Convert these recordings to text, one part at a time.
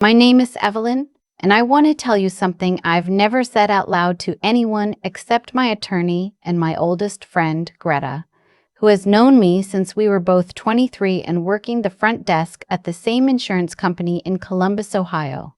My name is Evelyn, and I want to tell you something I've never said out loud to anyone except my attorney and my oldest friend, Greta, who has known me since we were both 23 and working the front desk at the same insurance company in Columbus, Ohio.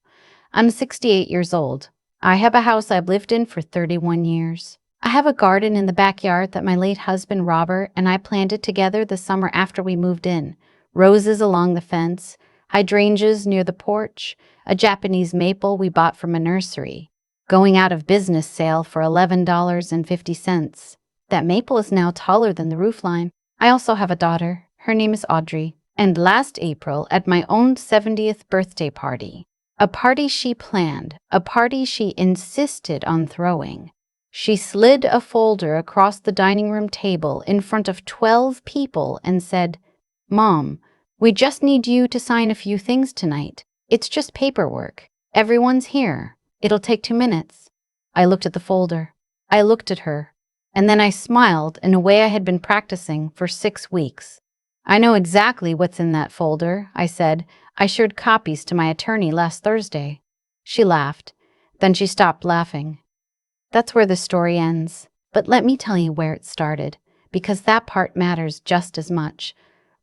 I'm 68 years old. I have a house I've lived in for 31 years. I have a garden in the backyard that my late husband Robert and I planted together the summer after we moved in. Roses along the fence, hydrangeas near the porch, a Japanese maple we bought from a nursery, going out of business sale for $11.50. That maple is now taller than the roofline. I also have a daughter. Her name is Audrey. And last April, at my own 70th birthday party, a party she planned, a party she insisted on throwing, she slid a folder across the dining room table in front of 12 people and said, "Mom, we just need you to sign a few things tonight. It's just paperwork. Everyone's here. It'll take 2 minutes." I looked at the folder. I looked at her. And then I smiled in a way I had been practicing for 6 weeks. "I know exactly what's in that folder," I said. "I shared copies to my attorney last Thursday." She laughed. Then she stopped laughing. That's where the story ends. But let me tell you where it started, because that part matters just as much.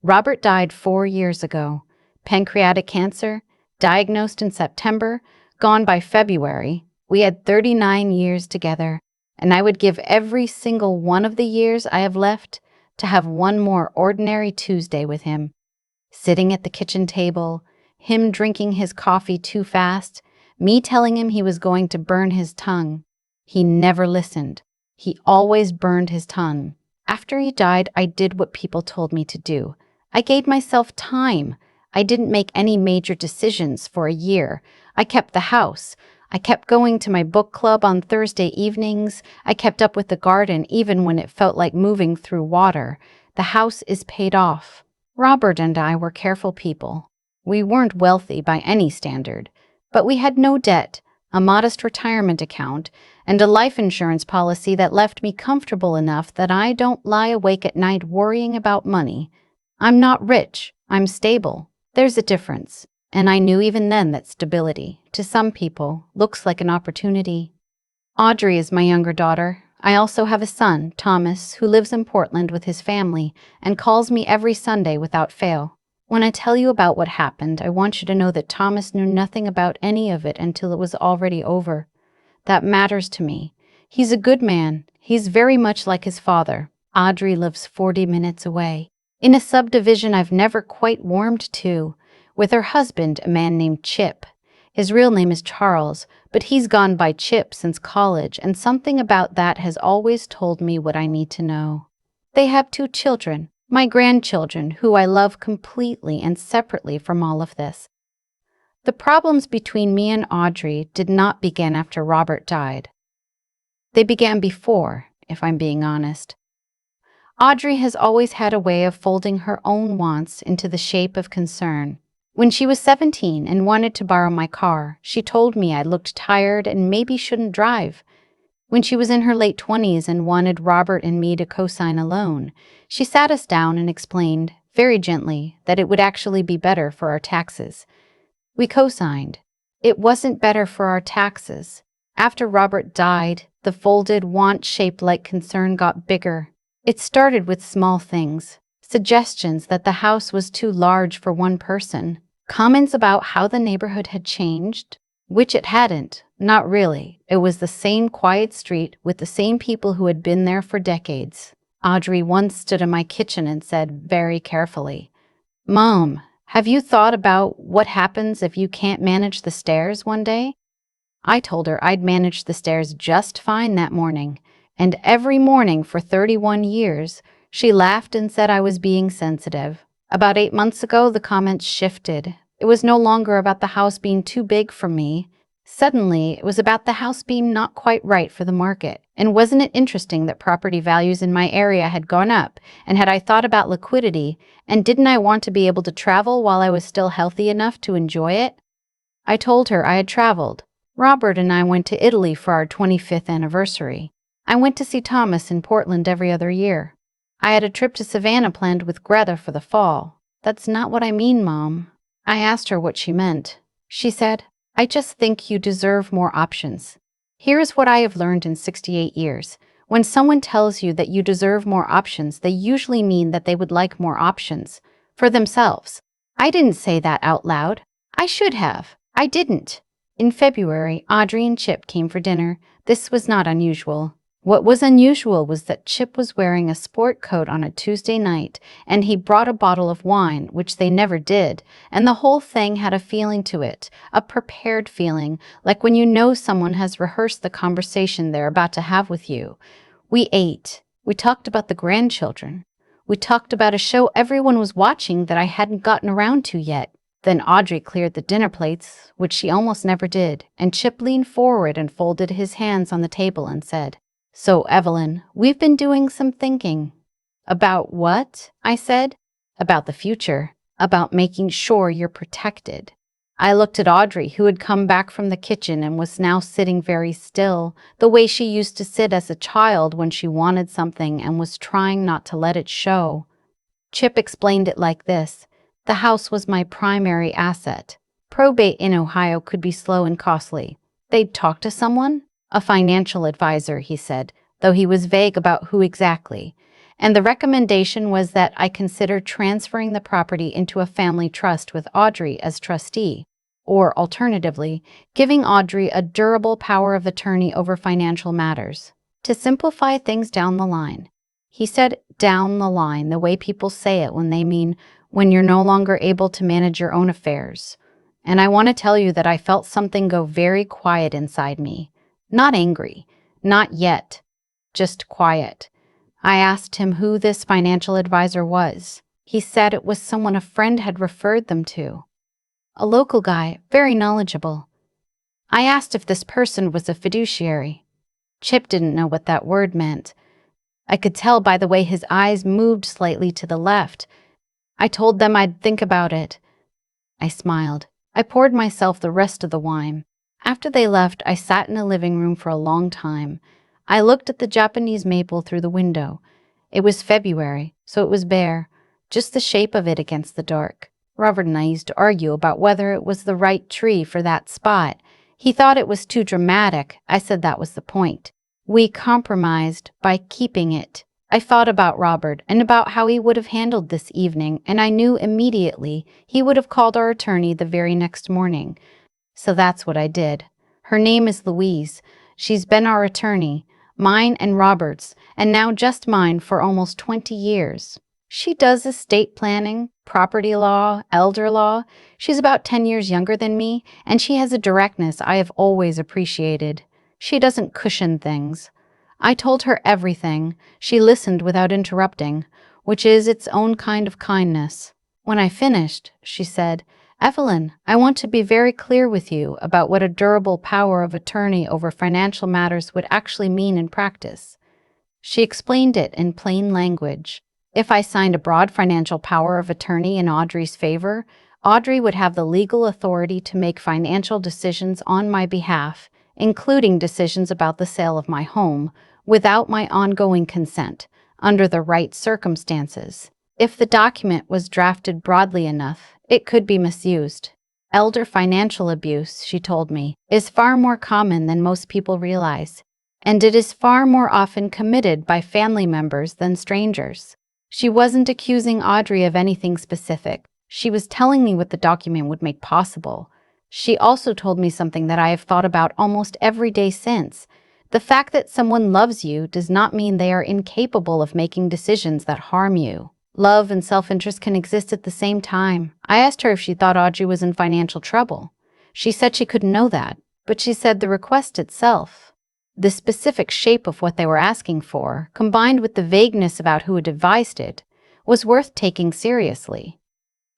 Robert died 4 years ago. Pancreatic cancer, diagnosed in September, gone by February. We had 39 years together, and I would give every single one of the years I have left to have one more ordinary Tuesday with him. Sitting at the kitchen table, him drinking his coffee too fast, me telling him he was going to burn his tongue. He never listened. He always burned his tongue. After he died, I did what people told me to do. I gave myself time. I didn't make any major decisions for a year. I kept the house. I kept going to my book club on Thursday evenings. I kept up with the garden even when it felt like moving through water. The house is paid off. Robert and I were careful people. We weren't wealthy by any standard, but we had no debt, a modest retirement account, and a life insurance policy that left me comfortable enough that I don't lie awake at night worrying about money. I'm not rich. I'm stable. There's a difference. And I knew even then that stability, to some people, looks like an opportunity. Audrey is my younger daughter. I also have a son, Thomas, who lives in Portland with his family and calls me every Sunday without fail. When I tell you about what happened, I want you to know that Thomas knew nothing about any of it until it was already over. That matters to me. He's a good man. He's very much like his father. Audrey lives 40 minutes away, in a subdivision I've never quite warmed to, with her husband, a man named Chip. His real name is Charles, but he's gone by Chip since college, and something about that has always told me what I need to know. They have 2 children, my grandchildren, who I love completely and separately from all of this. The problems between me and Audrey did not begin after Robert died. They began before, if I'm being honest. Audrey has always had a way of folding her own wants into the shape of concern. When she was 17 and wanted to borrow my car, she told me I looked tired and maybe shouldn't drive. When she was in her late 20s and wanted Robert and me to co-sign a loan, she sat us down and explained, very gently, that it would actually be better for our taxes. We co-signed. It wasn't better for our taxes. After Robert died, the folded, want-shaped like concern got bigger. It started with small things. Suggestions that the house was too large for one person. Comments about how the neighborhood had changed, which it hadn't. Not really. It was the same quiet street with the same people who had been there for decades. Audrey once stood in my kitchen and said very carefully, "Mom, have you thought about what happens if you can't manage the stairs one day?" I told her I'd managed the stairs just fine that morning, and every morning for 31 years, she laughed and said I was being sensitive. About 8 months ago, the comments shifted. It was no longer about the house being too big for me. Suddenly, it was about the house being not quite right for the market. And wasn't it interesting that property values in my area had gone up? And had I thought about liquidity? And didn't I want to be able to travel while I was still healthy enough to enjoy it? I told her I had traveled. Robert and I went to Italy for our 25th anniversary. I went to see Thomas in Portland every other year. I had a trip to Savannah planned with Greta for the fall. That's not what I mean, Mom. I asked her what she meant. She said, I just think you deserve more options. Here is what I have learned in 68 years. When someone tells you that you deserve more options, they usually mean that they would like more options for themselves. I didn't say that out loud. I should have. I didn't. In February, Audrey and Chip came for dinner. This was not unusual. What was unusual was that Chip was wearing a sport coat on a Tuesday night, and he brought a bottle of wine, which they never did, and the whole thing had a feeling to it, a prepared feeling, like when you know someone has rehearsed the conversation they're about to have with you. We ate. We talked about the grandchildren. We talked about a show everyone was watching that I hadn't gotten around to yet. Then Audrey cleared the dinner plates, which she almost never did, and Chip leaned forward and folded his hands on the table and said, So, Evelyn, we've been doing some thinking. About what? I said. About the future. About making sure you're protected. I looked at Audrey, who had come back from the kitchen and was now sitting very still, the way she used to sit as a child when she wanted something and was trying not to let it show. Chip explained it like this. The house was my primary asset. Probate in Ohio could be slow and costly. They'd talk to someone? A financial advisor, he said, though he was vague about who exactly. And the recommendation was that I consider transferring the property into a family trust with Audrey as trustee, or alternatively, giving Audrey a durable power of attorney over financial matters, to simplify things down the line. He said down the line the way people say it when they mean when you're no longer able to manage your own affairs. And I want to tell you that I felt something go very quiet inside me. Not angry, not yet, just quiet. I asked him who this financial advisor was. He said it was someone a friend had referred them to. A local guy, very knowledgeable. I asked if this person was a fiduciary. Chip didn't know what that word meant. I could tell by the way his eyes moved slightly to the left. I told them I'd think about it. I smiled. I poured myself the rest of the wine. After they left, I sat in the living room for a long time. I looked at the Japanese maple through the window. It was February, so it was bare, just the shape of it against the dark. Robert and I used to argue about whether it was the right tree for that spot. He thought it was too dramatic. I said that was the point. We compromised by keeping it. I thought about Robert and about how he would have handled this evening, and I knew immediately he would have called our attorney the very next morning. So that's what I did. Her name is Louise. She's been our attorney, mine and Robert's, and now just mine for almost 20 years. She does estate planning, property law, elder law. She's about 10 years younger than me, and she has a directness I have always appreciated. She doesn't cushion things. I told her everything. She listened without interrupting, which is its own kind of kindness. When I finished, she said, Evelyn, I want to be very clear with you about what a durable power of attorney over financial matters would actually mean in practice. She explained it in plain language. If I signed a broad financial power of attorney in Audrey's favor, Audrey would have the legal authority to make financial decisions on my behalf, including decisions about the sale of my home, without my ongoing consent, under the right circumstances. If the document was drafted broadly enough, it could be misused. Elder financial abuse, she told me, is far more common than most people realize, and it is far more often committed by family members than strangers. She wasn't accusing Audrey of anything specific. She was telling me what the document would make possible. She also told me something that I have thought about almost every day since. The fact that someone loves you does not mean they are incapable of making decisions that harm you. Love and self-interest can exist at the same time. I asked her if she thought Audrey was in financial trouble. She said she couldn't know that, but she said the request itself, the specific shape of what they were asking for, combined with the vagueness about who had devised it, was worth taking seriously.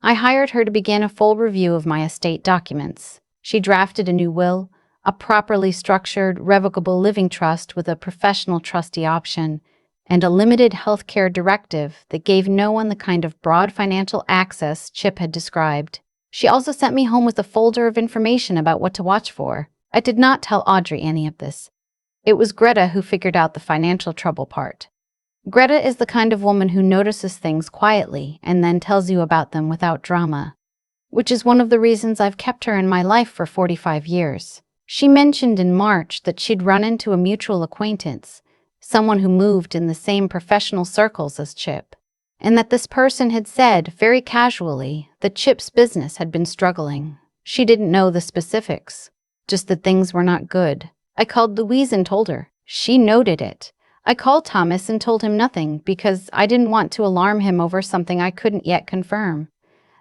I hired her to begin a full review of my estate documents. She drafted a new will, a properly structured, revocable living trust with a professional trustee option, and a limited health care directive that gave no one the kind of broad financial access Chip had described. She also sent me home with a folder of information about what to watch for. I did not tell Audrey any of this. It was Greta who figured out the financial trouble part. Greta is the kind of woman who notices things quietly and then tells you about them without drama. which is one of the reasons I've kept her in my life for 45 years. She mentioned in March that she'd run into a mutual acquaintance, someone who moved in the same professional circles as Chip, and that this person had said, very casually, that Chip's business had been struggling. She didn't know the specifics, just that things were not good. I called Louise and told her. She noted it. I called Thomas and told him nothing because I didn't want to alarm him over something I couldn't yet confirm.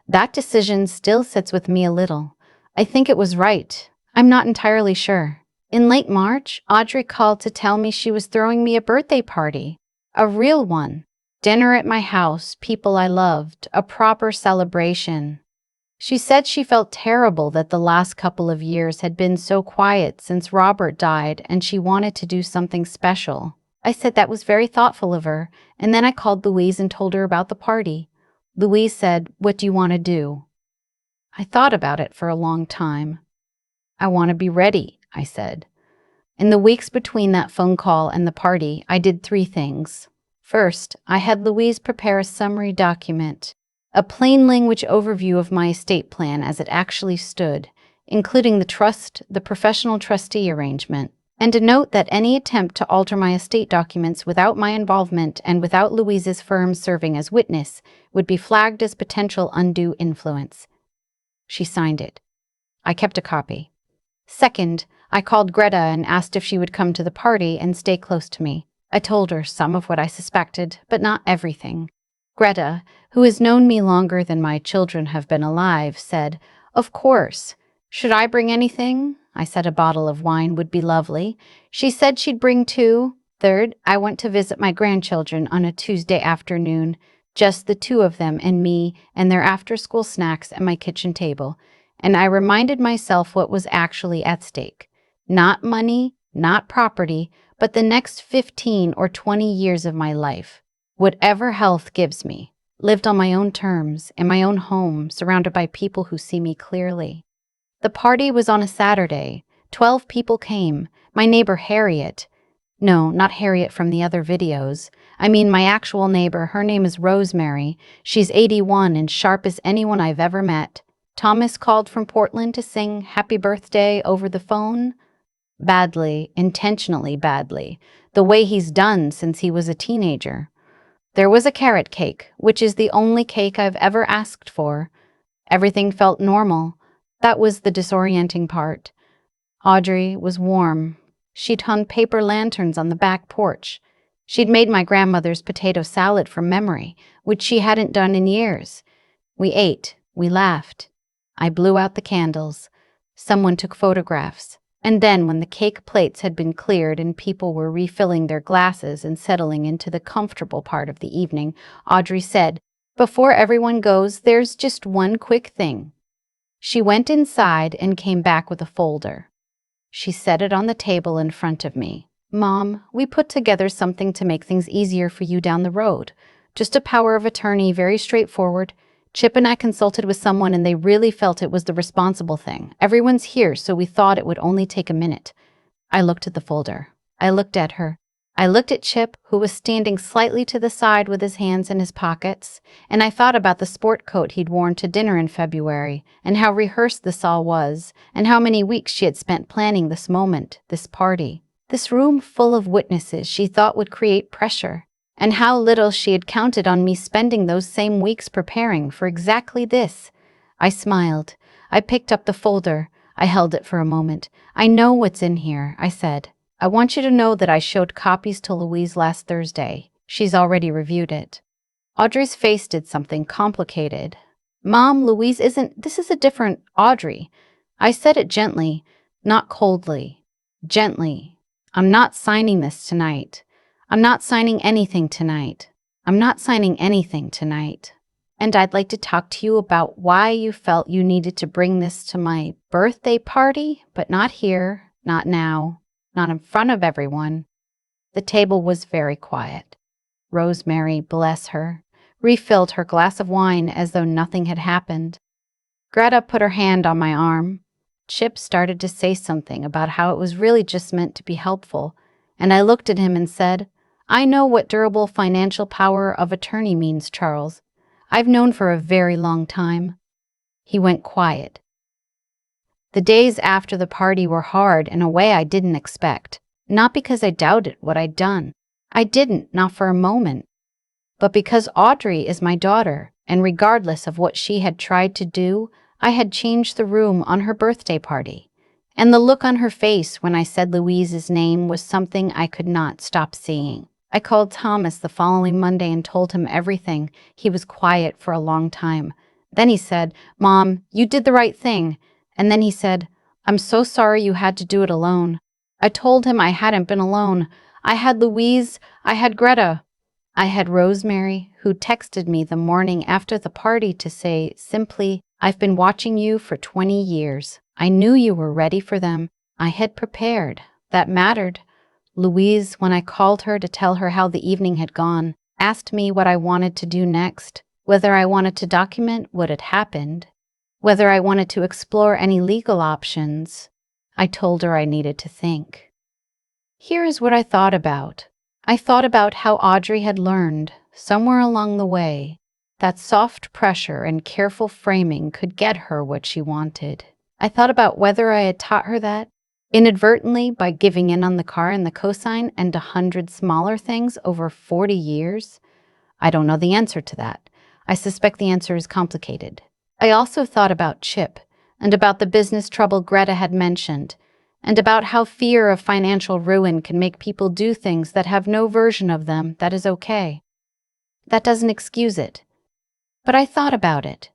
That decision still sits with me a little. I think it was right. I'm not entirely sure. In late March, Audrey called to tell me she was throwing me a birthday party. A real one. Dinner at my house, people I loved, a proper celebration. She said she felt terrible that the last couple of years had been so quiet since Robert died and she wanted to do something special. I said that was very thoughtful of her, and then I called Louise and told her about the party. Louise said, "What do you want to do?" I thought about it for a long time. "I want to be ready," I said. In the weeks between that phone call and the party, I did 3 things. First, I had Louise prepare a summary document, a plain language overview of my estate plan as it actually stood, including the trust, the professional trustee arrangement, and a note that any attempt to alter my estate documents without my involvement and without Louise's firm serving as witness would be flagged as potential undue influence. She signed it. I kept a copy. Second, I called Greta and asked if she would come to the party and stay close to me. I told her some of what I suspected, but not everything. Greta, who has known me longer than my children have been alive, said, "Of course. Should I bring anything?" I said a bottle of wine would be lovely. She said she'd bring 2. Third, I went to visit my grandchildren on a Tuesday afternoon, just the 2 of them and me and their after-school snacks at my kitchen table, and I reminded myself what was actually at stake. Not money, not property, but the next 15 or 20 years of my life. Whatever health gives me, lived on my own terms, in my own home, surrounded by people who see me clearly. The party was on a Saturday. 12 people came. My neighbor Harriet. No, not Harriet from the other videos. I mean my actual neighbor. Her name is Rosemary. She's 81 and sharp as anyone I've ever met. Thomas called from Portland to sing Happy Birthday over the phone. Badly, intentionally badly, the way he's done since he was a teenager. There was a carrot cake, which is the only cake I've ever asked for. Everything felt normal. That was the disorienting part. Audrey was warm. She'd hung paper lanterns on the back porch. She'd made my grandmother's potato salad from memory, which she hadn't done in years. We ate. We laughed. I blew out the candles. Someone took photographs. And then, when the cake plates had been cleared and people were refilling their glasses and settling into the comfortable part of the evening, Audrey said, "Before everyone goes, there's just one quick thing." She went inside and came back with a folder. She set it on the table in front of me. "Mom, we put together something to make things easier for you down the road. Just a power of attorney, very straightforward. Chip and I consulted with someone and they really felt it was the responsible thing. Everyone's here, so we thought it would only take a minute." I looked at the folder. I looked at her. I looked at Chip, who was standing slightly to the side with his hands in his pockets, and I thought about the sport coat he'd worn to dinner in February, and how rehearsed this all was, and how many weeks she had spent planning this moment, this party, this room full of witnesses she thought would create pressure, and how little she had counted on me spending those same weeks preparing for exactly this. I smiled. I picked up the folder. I held it for a moment. "I know what's in here," I said. "I want you to know that I showed copies to Louise last Thursday. She's already reviewed it." Audrey's face did something complicated. "Mom, Louise isn't— this is a different Audrey." I said it gently, not coldly. Gently. "I'm not signing this tonight. I'm not signing anything tonight. I'm not signing anything tonight. And I'd like to talk to you about why you felt you needed to bring this to my birthday party, but not here, not now, not in front of everyone." The table was very quiet. Rosemary, bless her, refilled her glass of wine as though nothing had happened. Greta put her hand on my arm. Chip started to say something about how it was really just meant to be helpful, and I looked at him and said, "I know what durable financial power of attorney means, Charles. I've known for a very long time." He went quiet. The days after the party were hard in a way I didn't expect. Not because I doubted what I'd done. I didn't, not for a moment. But because Audrey is my daughter, and regardless of what she had tried to do, I had changed the room on her birthday party. And the look on her face when I said Louise's name was something I could not stop seeing. I called Thomas the following Monday and told him everything. He was quiet for a long time. Then he said, "Mom, you did the right thing." And then he said, "I'm so sorry you had to do it alone." I told him I hadn't been alone. I had Louise, I had Greta. I had Rosemary, who texted me the morning after the party to say simply, "I've been watching you for 20 years. I knew you were ready for them. I had prepared." That mattered. Louise, when I called her to tell her how the evening had gone, asked me what I wanted to do next, whether I wanted to document what had happened, whether I wanted to explore any legal options. I told her I needed to think. Here is what I thought about. I thought about how Audrey had learned, somewhere along the way, that soft pressure and careful framing could get her what she wanted. I thought about whether I had taught her that, inadvertently by giving in on the car and the cosign and 100 smaller things over 40 years. I don't know the answer to that. I suspect the answer is complicated. I also thought about Chip, and about the business trouble Greta had mentioned, and about how fear of financial ruin can make people do things that have no version of them that is okay. That doesn't excuse it. But I thought about it.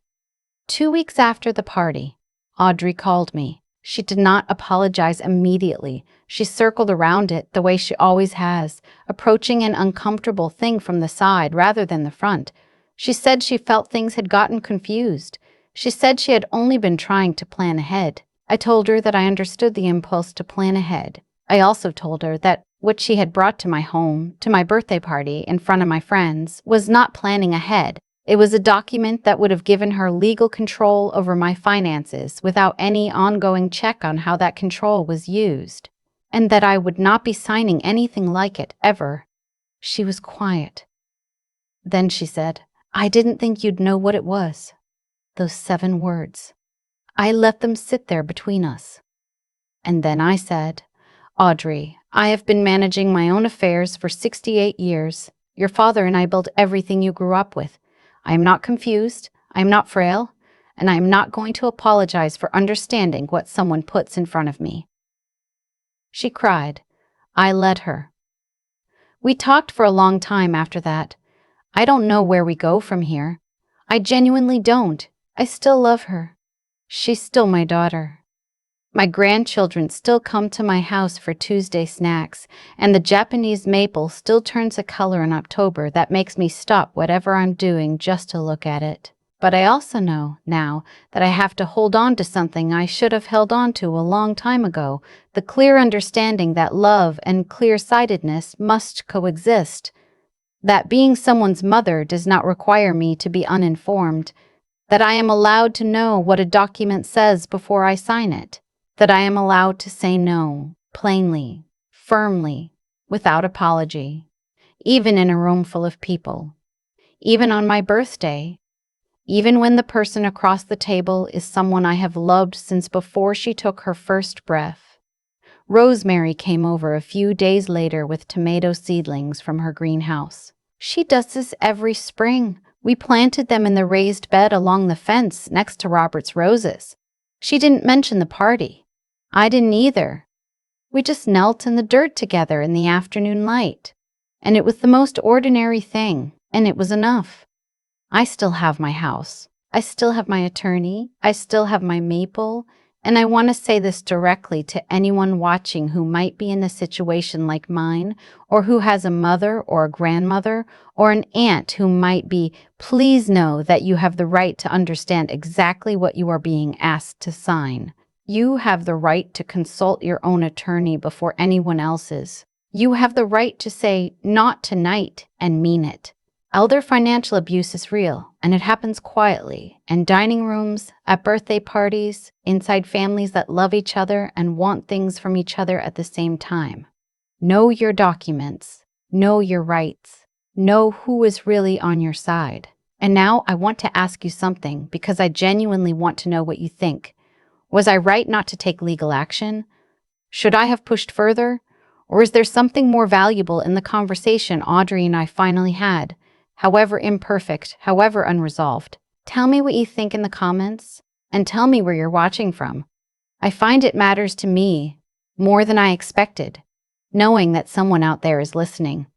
2 weeks after the party, Audrey called me. She did not apologize immediately. She circled around it the way she always has, approaching an uncomfortable thing from the side rather than the front. She said she felt things had gotten confused. She said she had only been trying to plan ahead. I told her that I understood the impulse to plan ahead. I also told her that what she had brought to my home, to my birthday party in front of my friends, was not planning ahead. It was a document that would have given her legal control over my finances without any ongoing check on how that control was used, and that I would not be signing anything like it ever. She was quiet. Then she said, "I didn't think you'd know what it was." Those 7 words. I let them sit there between us. And then I said, "Audrey, I have been managing my own affairs for 68 years. Your father and I built everything you grew up with. I am not confused, I am not frail, and I am not going to apologize for understanding what someone puts in front of me." She cried. I let her. We talked for a long time after that. I don't know where we go from here. I genuinely don't. I still love her. She's still my daughter. My grandchildren still come to my house for Tuesday snacks, and the Japanese maple still turns a color in October that makes me stop whatever I'm doing just to look at it. But I also know, now, that I have to hold on to something I should have held on to a long time ago, the clear understanding that love and clear-sightedness must coexist, that being someone's mother does not require me to be uninformed, that I am allowed to know what a document says before I sign it, that I am allowed to say no, plainly, firmly, without apology, even in a room full of people, even on my birthday, even when the person across the table is someone I have loved since before she took her first breath. Rosemary came over a few days later with tomato seedlings from her greenhouse. She does this every spring. We planted them in the raised bed along the fence next to Robert's roses. She didn't mention the party. I didn't either. We just knelt in the dirt together in the afternoon light. And it was the most ordinary thing, and it was enough. I still have my house. I still have my attorney. I still have my maple. And I want to say this directly to anyone watching who might be in a situation like mine, or who has a mother or a grandmother or an aunt who might be. Please know that you have the right to understand exactly what you are being asked to sign. You have the right to consult your own attorney before anyone else's. You have the right to say, "Not tonight," and mean it. Elder financial abuse is real, and it happens quietly, in dining rooms, at birthday parties, inside families that love each other and want things from each other at the same time. Know your documents. Know your rights. Know who is really on your side. And now I want to ask you something because I genuinely want to know what you think. Was I right not to take legal action? Should I have pushed further? Or is there something more valuable in the conversation Audrey and I finally had, however imperfect, however unresolved? Tell me what you think in the comments, and tell me where you're watching from. I find it matters to me more than I expected, knowing that someone out there is listening.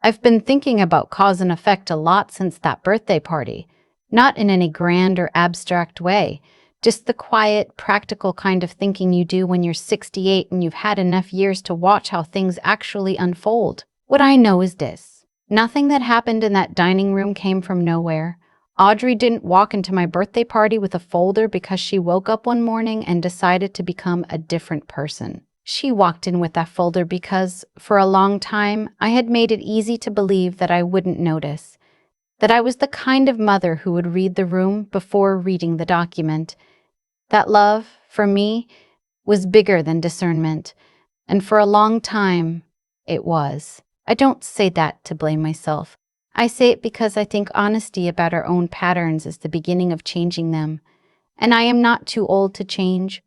I've been thinking about cause and effect a lot since that birthday party, not in any grand or abstract way, just the quiet, practical kind of thinking you do when you're 68 and you've had enough years to watch how things actually unfold. What I know is this: nothing that happened in that dining room came from nowhere. Audrey didn't walk into my birthday party with a folder because she woke up one morning and decided to become a different person. She walked in with that folder because, for a long time, I had made it easy to believe that I wouldn't notice, that I was the kind of mother who would read the room before reading the document. That love, for me, was bigger than discernment, and for a long time, it was. I don't say that to blame myself. I say it because I think honesty about our own patterns is the beginning of changing them, and I am not too old to change.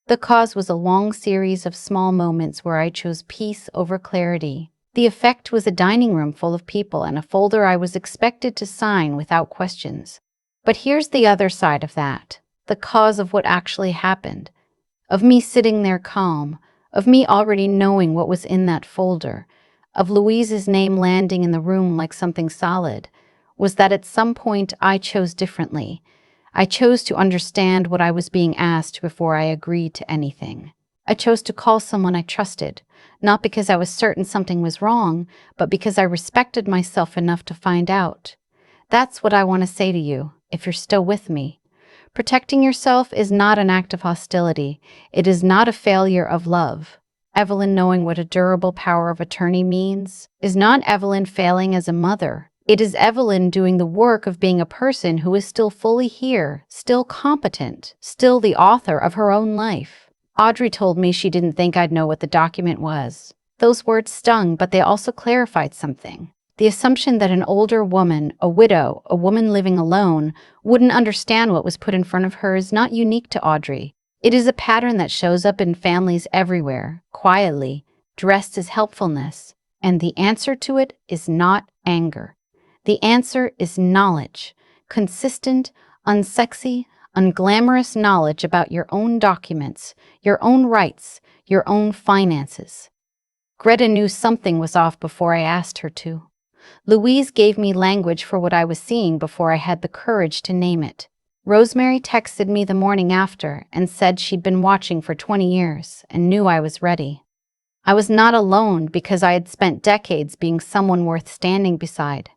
The cause was a long series of small moments where I chose peace over clarity. The effect was a dining room full of people and a folder I was expected to sign without questions. But here's the other side of that: the cause of what actually happened, of me sitting there calm, of me already knowing what was in that folder, of Louise's name landing in the room like something solid, was that at some point I chose differently. I chose to understand what I was being asked before I agreed to anything. I chose to call someone I trusted, not because I was certain something was wrong, but because I respected myself enough to find out. That's what I want to say to you, if you're still with me. Protecting yourself is not an act of hostility. It is not a failure of love. Evelyn knowing what a durable power of attorney means is not Evelyn failing as a mother. It is Evelyn doing the work of being a person who is still fully here, still competent, still the author of her own life. Audrey told me she didn't think I'd know what the document was. Those words stung, but they also clarified something. The assumption that an older woman, a widow, a woman living alone, wouldn't understand what was put in front of her is not unique to Audrey. It is a pattern that shows up in families everywhere, quietly, dressed as helpfulness. And the answer to it is not anger. The answer is knowledge. Consistent, unsexy, unglamorous knowledge about your own documents, your own rights, your own finances. Greta knew something was off before I asked her to. Louise gave me language for what I was seeing before I had the courage to name it. Rosemary texted me the morning after and said she'd been watching for 20 years and knew I was ready. I was not alone because I had spent decades being someone worth standing beside.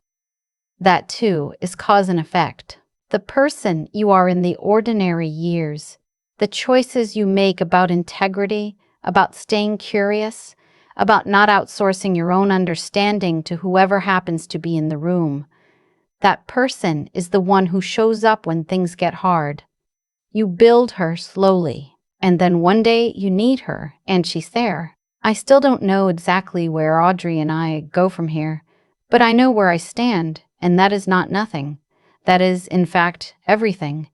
That, too, is cause and effect. The person you are in the ordinary years, the choices you make about integrity, about staying curious, about not outsourcing your own understanding to whoever happens to be in the room. That person is the one who shows up when things get hard. You build her slowly, and then one day you need her, and she's there. I still don't know exactly where Audrey and I go from here, but I know where I stand, and that is not nothing. That is, in fact, everything.